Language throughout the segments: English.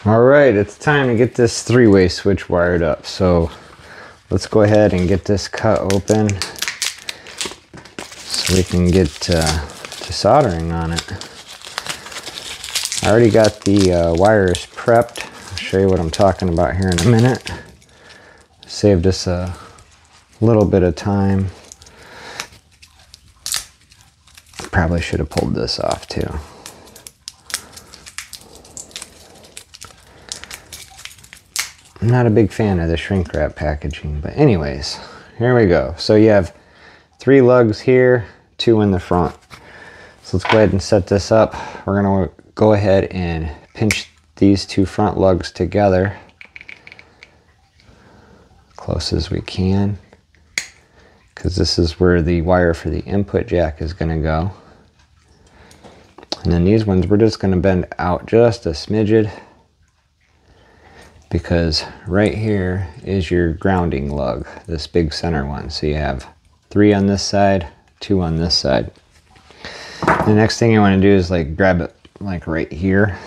All right, it's time to get this three-way switch wired up. So let's go ahead and get this cut open so we can get to soldering on it. I already got the wires prepped. I'll show you what I'm talking about here in a minute. Saved us a little bit of time. Probably should have pulled this off too. I'm not a big fan of the shrink wrap packaging, but anyways, here we go. So you have 3 lugs here, 2 in the front. So let's go ahead and set this up. We're gonna go ahead and pinch these 2 front lugs together close as we can, because this is where the wire for the input jack is gonna go. And then these ones we're just gonna bend out just a smidgen, because right here is your grounding lug, this big center one. So you have 3 on this side, 2 on this side. The next thing you want to do is like grab it like right here.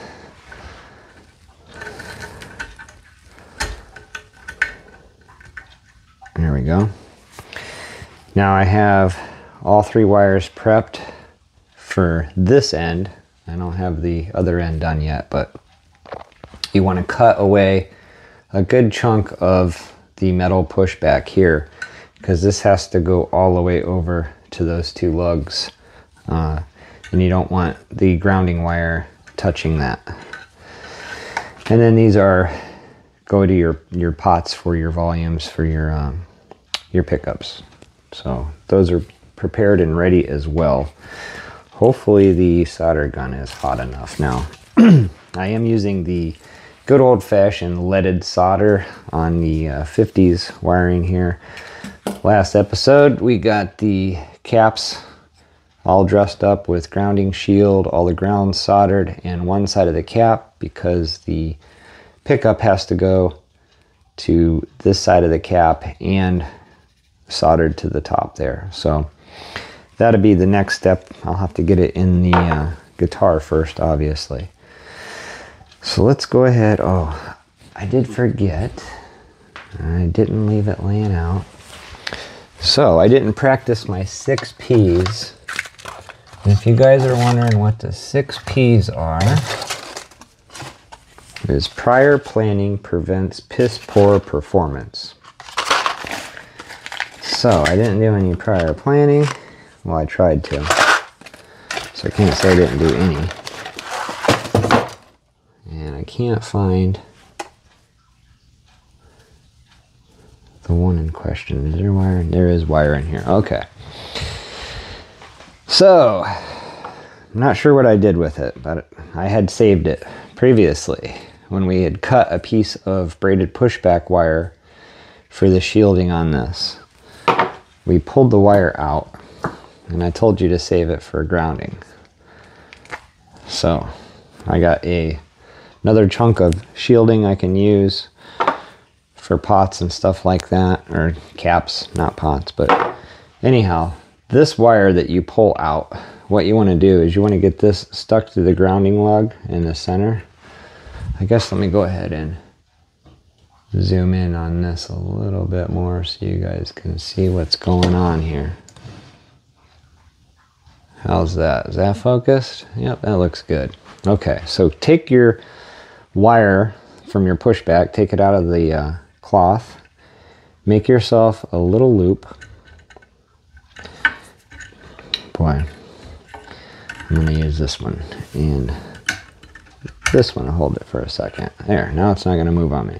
There we go. Now I have all 3 wires prepped for this end. I don't have the other end done yet, but you want to cut away a good chunk of the metal pushback here, because this has to go all the way over to those 2 lugs, and you don't want the grounding wire touching that. And then these go to your pots for your volumes for your pickups. So those are prepared and ready as well. Hopefully the solder gun is hot enough now. I am using the good old-fashioned leaded solder on the 50s wiring here. Last episode we got the caps all dressed up with grounding shield, all the grounds soldered in one side of the cap, because the pickup has to go to this side of the cap and soldered to the top there. So that'll be the next step. I'll have to get it in the guitar first, obviously. So let's go ahead. Oh, I did forget. I didn't leave it laying out. So I didn't practice my 6 P's. And if you guys are wondering what the 6 P's are, it is prior planning prevents piss poor performance. So I didn't do any prior planning. Well, I tried to. So I can't say I didn't do any. And I can't find the one in question. Is there wire? There is wire in here. Okay. So, I'm not sure what I did with it, but I had saved it previously when we had cut a piece of braided pushback wire for the shielding on this. We pulled the wire out, and I told you to save it for grounding. So, I got another chunk of shielding I can use for pots and stuff like that, or caps, not pots. But anyhow, this wire that you pull out, what you want to do is you want to get this stuck to the grounding lug in the center. I guess let me go ahead and zoom in on this a little bit more so you guys can see what's going on here. How's that? Is that focused? Yep, that looks good. Okay, so take your wire from your pushback, take it out of the cloth, make yourself a little loop. Boy, I'm going to use this one and this one to hold it for a second. There, now it's not going to move on me.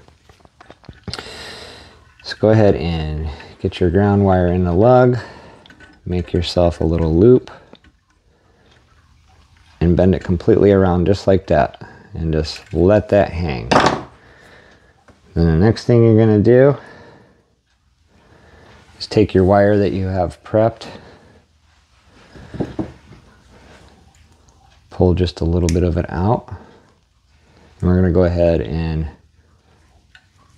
So go ahead and get your ground wire in the lug, make yourself a little loop, and bend it completely around just like that, and just let that hang. Then the next thing you're going to do is take your wire that you have prepped, pull just a little bit of it out, and we're going to go ahead and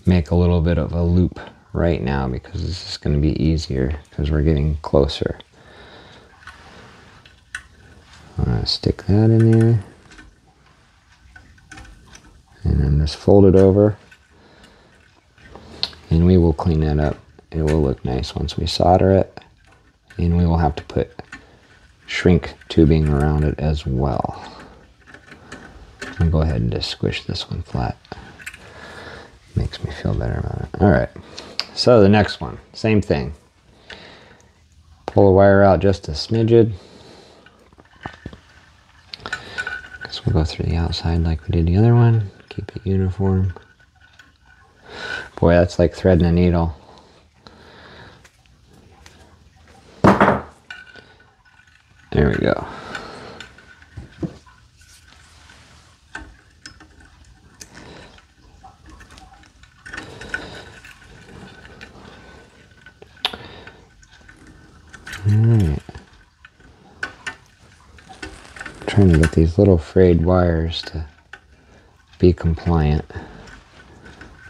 make a little bit of a loop right now, because this is going to be easier because we're getting closer. I'm going to stick that in there, and then Just fold it over, and we will clean that up. It will look nice once we solder it, and we will have to put shrink tubing around it as well. I'll go ahead and just squish this one flat. Makes me feel better about it. All right, so the next one, same thing. Pull the wire out just a smidgen. Guess we'll go through the outside like we did the other one. Keep it uniform. Boy, that's like threading a needle. There we go. Alright. Trying to get these little frayed wires to be compliant.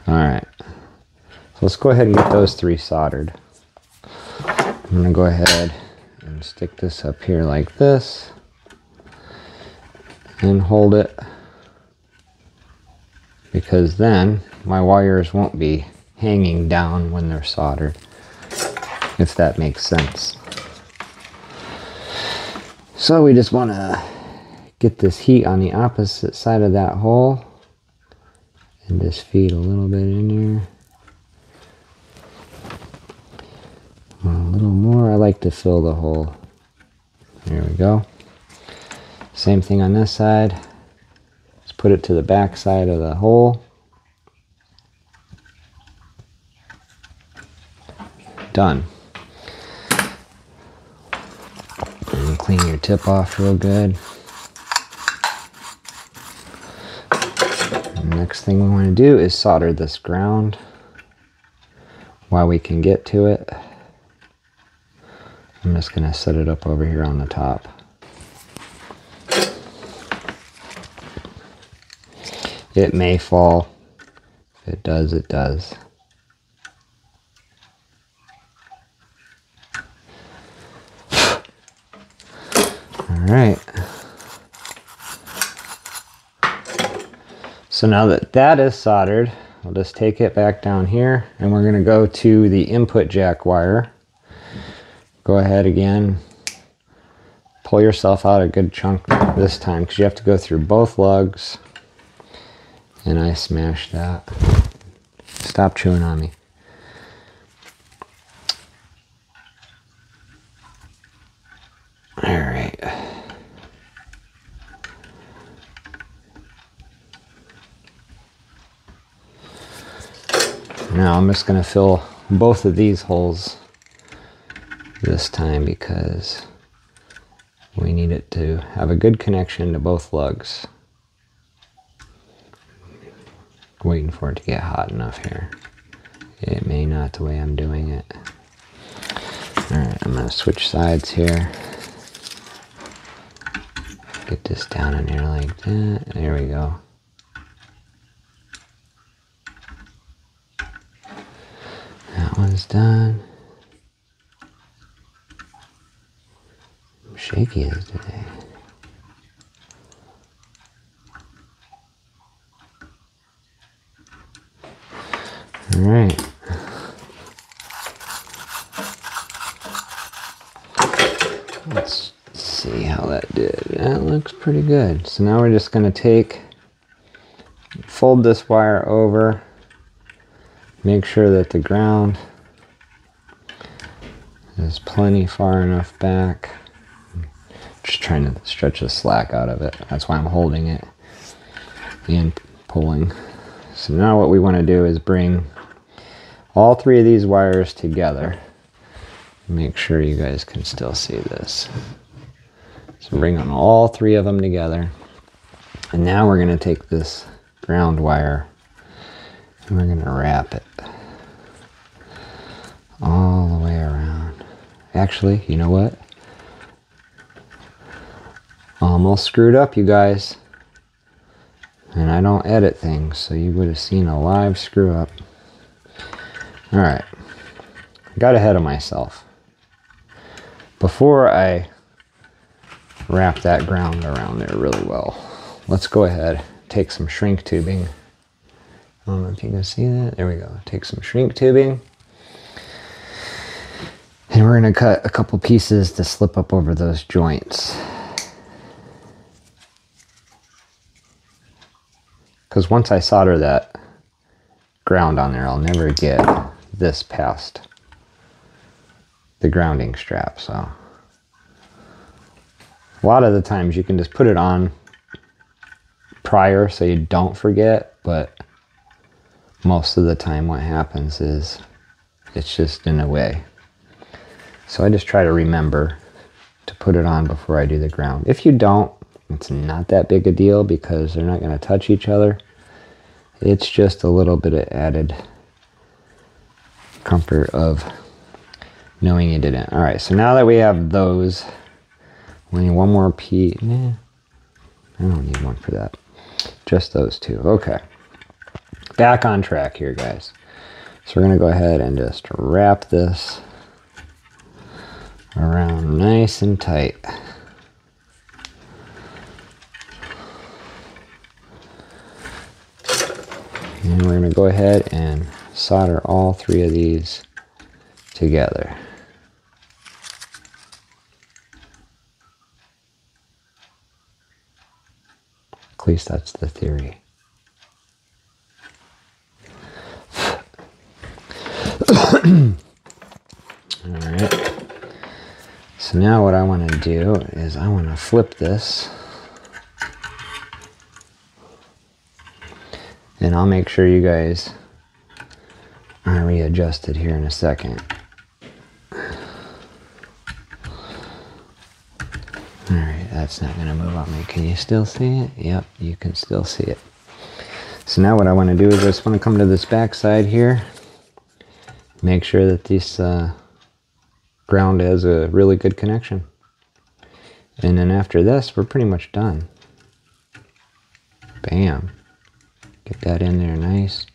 Alright. So let's go ahead and get those 3 soldered. I'm going to go ahead and stick this up here like this and hold it, because then my wires won't be hanging down when they're soldered, if that makes sense. So we just want to get this heat on the opposite side of that hole and just feed a little bit in there. A little more. I like to fill the hole. There we go. Same thing on this side. Let's put it to the back side of the hole. Done. And clean your tip off real good. And the next thing we want to do is solder this ground while we can get to it. I'm just going to set it up over here on the top. It may fall. If it does, it does. Alright. So now that that is soldered, I'll just take it back down here, and we're going to go to the input jack wire. Go ahead again, pull yourself out a good chunk this time, because you have to go through both lugs, and I smashed that. Stop chewing on me. Alright. Now I'm just going to fill both of these holes this time, because we need it to have a good connection to both lugs. Waiting for it to get hot enough here. It may not the way I'm doing it. Alright, I'm going to switch sides here. Get this down in here like that. There we go. That one's done. I'm shaky as today. Alright. Let's see how that did. That looks pretty good. So now we're just going to fold this wire over, make sure that the ground is plenty far enough back. Just trying to stretch the slack out of it. That's why I'm holding it and pulling. So now what we want to do is bring all 3 of these wires together. Make sure you guys can still see this. So bring on all 3 of them together. And now we're going to take this ground wire and we're going to wrap it all the way around. Actually, you know what? Almost screwed up, you guys. And I don't edit things, so you would have seen a live screw up. Alright. Got ahead of myself. Before I wrap that ground around there really well, let's go ahead, take some shrink tubing, I don't know if you can see that. There we go. Take some shrink tubing. And we're going to cut a couple pieces to slip up over those joints. Because once I solder that ground on there, I'll never get this past the grounding strap. So a lot of the times you can just put it on prior so you don't forget, but most of the time what happens is it's just in a way. So I just try to remember to put it on before I do the ground. If you don't, it's not that big a deal because they're not going to touch each other. It's just a little bit of added comfort of knowing you didn't. All right, so now that we have those, we need one more piece. Nah, I don't need one for that. Just those two. Okay. Back on track here, guys. So we're going to go ahead and just wrap this around nice and tight. And we're going to go ahead and solder all three of these together. At least that's the theory. Alright. So now what I want to do is I want to flip this. And I'll make sure you guys are readjusted here in a second. Alright, that's not going to move on me. Can you still see it? Yep, you can still see it. So now what I want to do is I just want to come to this back side here. Make sure that this ground has a really good connection. And then after this, we're pretty much done. Bam. Get that in there nice.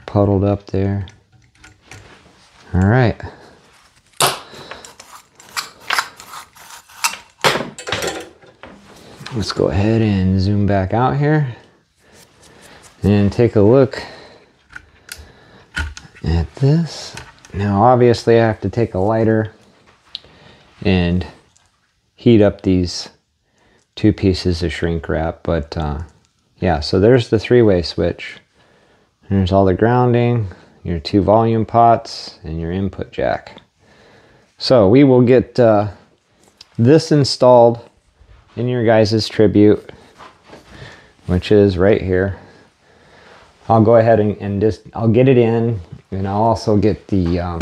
Puddled up there. Alright. Let's go ahead and zoom back out here. And take a look at this. Now obviously I have to take a lighter and heat up these two pieces of shrink wrap, but yeah, so there's the three-way switch. There's all the grounding, your two volume pots, and your input jack. So we will get this installed in your guys' tribute, which is right here. I'll go ahead and just, I'll get it in, and I'll also get the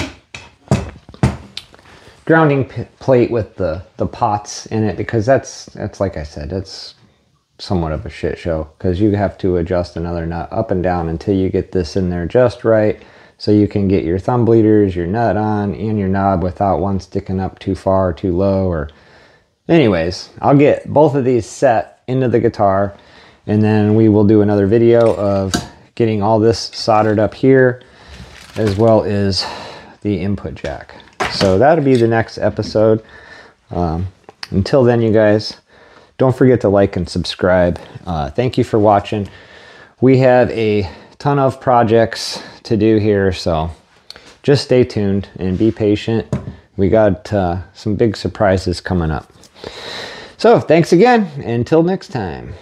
grounding plate with the pots in it, because that's like I said, it's somewhat of a shit show, because you have to adjust another nut up and down until you get this in there just right, so you can get your thumb bleeders, your nut on, and your knob without one sticking up too far or too low. Or anyways, I'll get both of these set into the guitar, and then we will do another video of getting all this soldered up here, as well as the input jack. So that'll be the next episode. Until then, you guys, don't forget to like and subscribe. Thank you for watching. We have a ton of projects to do here, so just stay tuned and be patient. We got some big surprises coming up. So thanks again. Until next time.